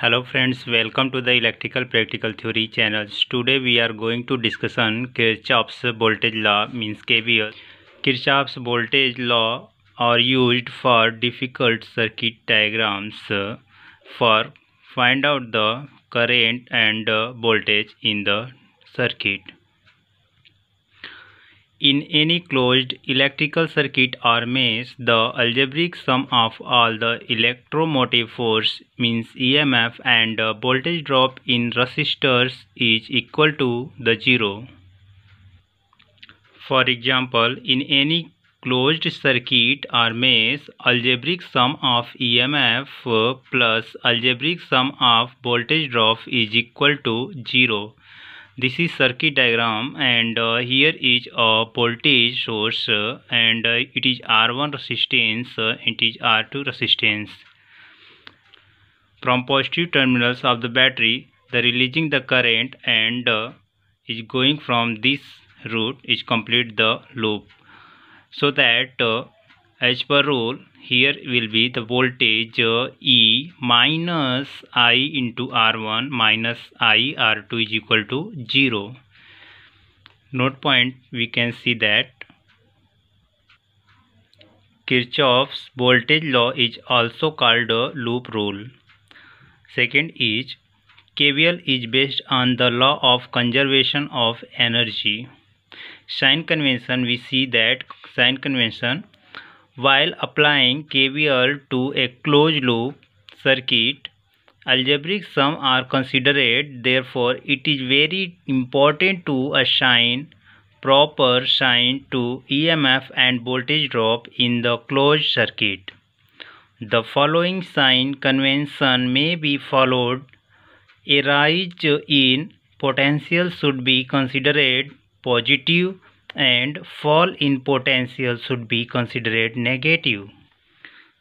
Hello friends, welcome to the Electrical Practical Theory channels. Today we are going to discuss on Kirchhoff's voltage law means KVL. Kirchhoff's voltage law are used for difficult circuit diagrams for find out the current and voltage in the circuit. In any closed electrical circuit or mesh, the algebraic sum of all the electromotive force means EMF and voltage drop in resistors is equal to the zero. For example, in any closed circuit or mesh, algebraic sum of EMF plus algebraic sum of voltage drop is equal to 0. This is circuit diagram, and here is a voltage source and it is R1 resistance, it is R2 resistance. From positive terminals of the battery, the releasing the current and is going from this route is complete the loop. So that as per rule, here will be the voltage E minus I into R1 minus I R2 is equal to 0. Note point, we can see that Kirchhoff's voltage law is also called a loop rule. Second is KVL is based on the law of conservation of energy. Sign convention, we see that sign convention, while applying KVL to a closed loop circuit, algebraic sum are considered. Therefore, it is very important to assign proper sign to EMF and voltage drop in the closed circuit. The following sign convention may be followed. A rise in potential should be considered positive and fall in potential should be considered negative.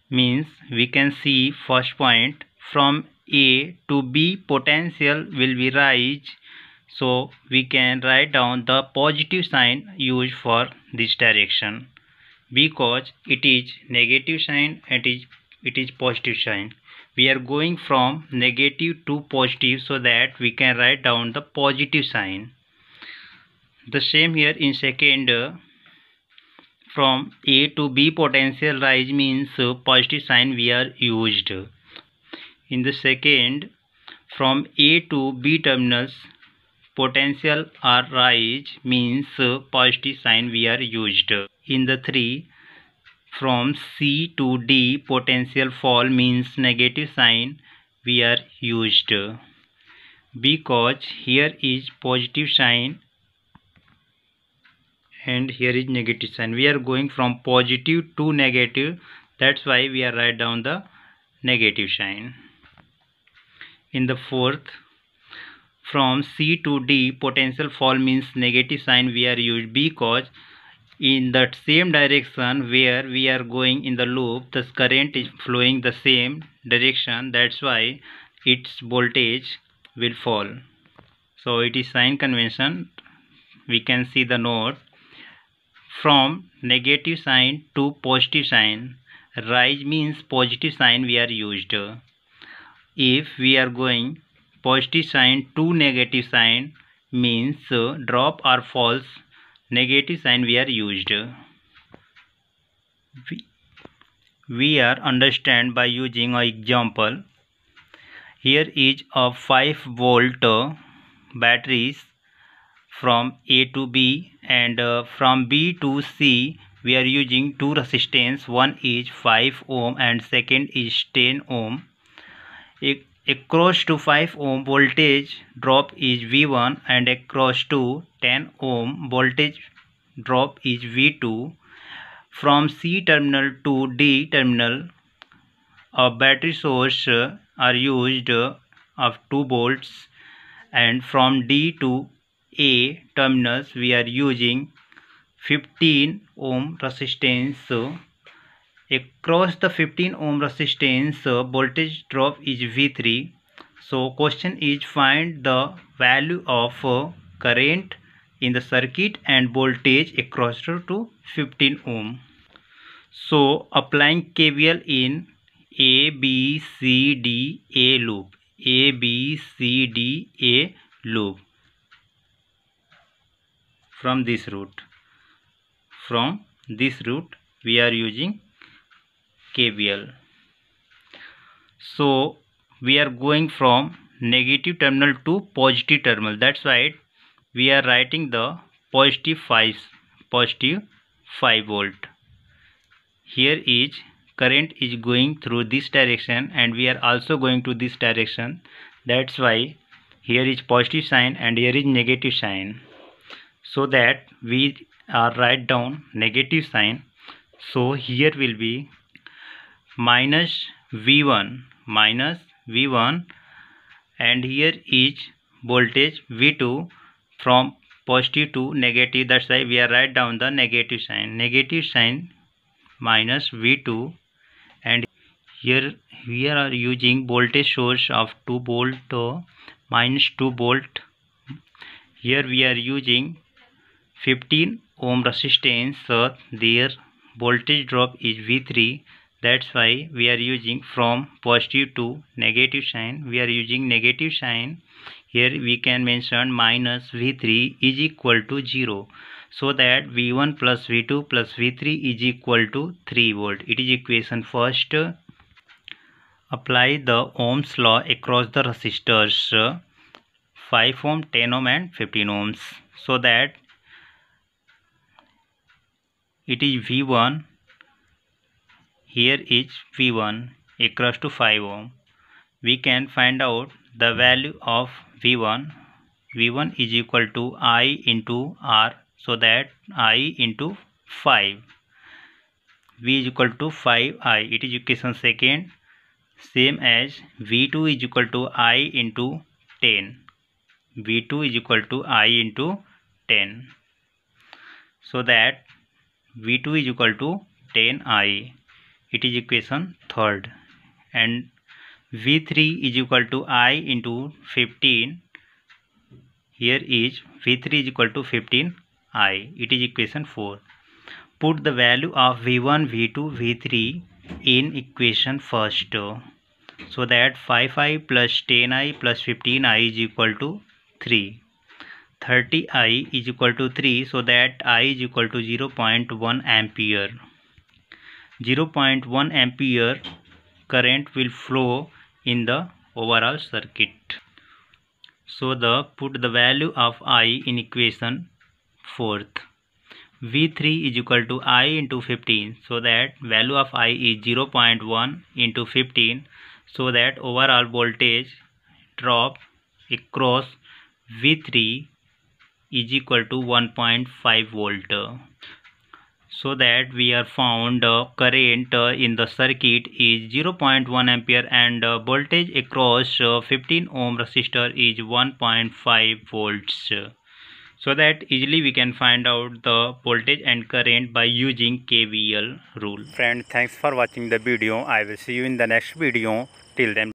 Means we can see first point, from A to B potential will be rise, so we can write down the positive sign used for this direction. Because it is negative sign and it is positive sign, we are going from negative to positive, so that we can write down the positive sign. The same here in second, from A to B potential rise means positive sign we are used. In the second, from A to B terminals potential or rise means positive sign we are used. In the 3, from C to D potential fall means negative sign we are used. Because here is positive sign and here is negative sign, we are going from positive to negative, that's why we are write down the negative sign. In the 4th, from C to D potential fall means negative sign we are used, because in that same direction where we are going in the loop, the current is flowing the same direction, that's why its voltage will fall. So it is sign convention. We can see the note, from negative sign to positive sign, rise means positive sign we are used. If we are going positive sign to negative sign means drop or false, negative sign we are used. We are understand by using an example. Here is a 5 volt batteries from A to B, and from B to C we are using two resistance. One is 5 ohm and second is 10 ohm. Across to 5 ohm voltage drop is V1 and across to 10 ohm voltage drop is V2. From C terminal to D terminal, a battery source are used of 2 volts, and from D to A terminals we are using 15 ohm resistance. Across the 15 ohm resistance voltage drop is V3. So question is, find the value of current in the circuit and voltage across to 15 ohm. So applying KVL in A, B, C, D, A loop. A, B, C, D, A loop from this route. From this route we are using KVL. So we are going from negative terminal to positive terminal. That's why we are writing the positive 5 volt. Here is current is going through this direction and we are also going to this direction. That's why here is positive sign and here is negative sign. So that we are write down negative sign. So here will be minus V1 and here is voltage V2 from positive to negative. That's why we are write down the negative sign minus V2, and here we are using voltage source of 2 volt minus 2 volt. Here we are using 15 ohm resistance, so their voltage drop is V3. That's why we are using from positive to negative sign. We are using negative sign. Here we can mention minus V3 is equal to 0. So that V1 plus V2 plus V3 is equal to 3 volt. It is equation first. Apply the Ohm's law across the resistors 5 ohm, 10 ohm and 15 ohms. So that it is V1. Here is V1 across to 5 ohm. We can find out the value of V1. V1 is equal to I into R. So that I into 5. V is equal to 5I. It is equation second. Same as V2 is equal to I into 10. V2 is equal to I into 10. So that V2 is equal to 10I. It is equation third. And V3 is equal to I into 15. Here is V3 is equal to 15I. It is equation 4. Put the value of V1, V2, V3 in equation first. So that 5I plus 10I plus 15I is equal to 3. 30I is equal to 3. So that I is equal to 0.1 ampere. 0.1 ampere current will flow in the overall circuit. So put the value of I in equation 4th. V3 is equal to I into 15. So that value of I is 0.1 into 15. So that overall voltage drop across V3 is equal to 1.5 volt. So that we are found current in the circuit is 0.1 ampere and voltage across 15 ohm resistor is 1.5 volts. So that easily we can find out the voltage and current by using KVL rule. Friend, thanks for watching the video. I will see you in the next video. Till then.